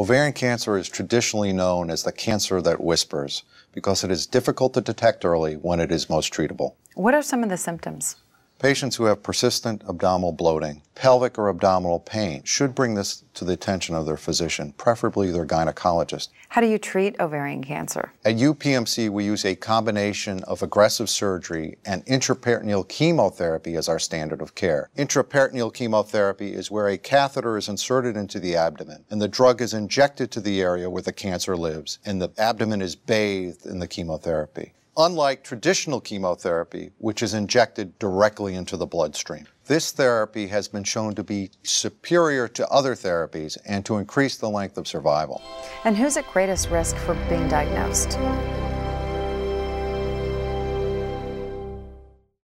Ovarian cancer is traditionally known as the cancer that whispers because it is difficult to detect early when it is most treatable. What are some of the symptoms? Patients who have persistent abdominal bloating, pelvic or abdominal pain should bring this to the attention of their physician, preferably their gynecologist. How do you treat ovarian cancer? At UPMC, we use a combination of aggressive surgery and intraperitoneal chemotherapy as our standard of care. Intraperitoneal chemotherapy is where a catheter is inserted into the abdomen, and the drug is injected to the area where the cancer lives, and the abdomen is bathed in the chemotherapy. Unlike traditional chemotherapy, which is injected directly into the bloodstream. This therapy has been shown to be superior to other therapies and to increase the length of survival. And who's at greatest risk for being diagnosed?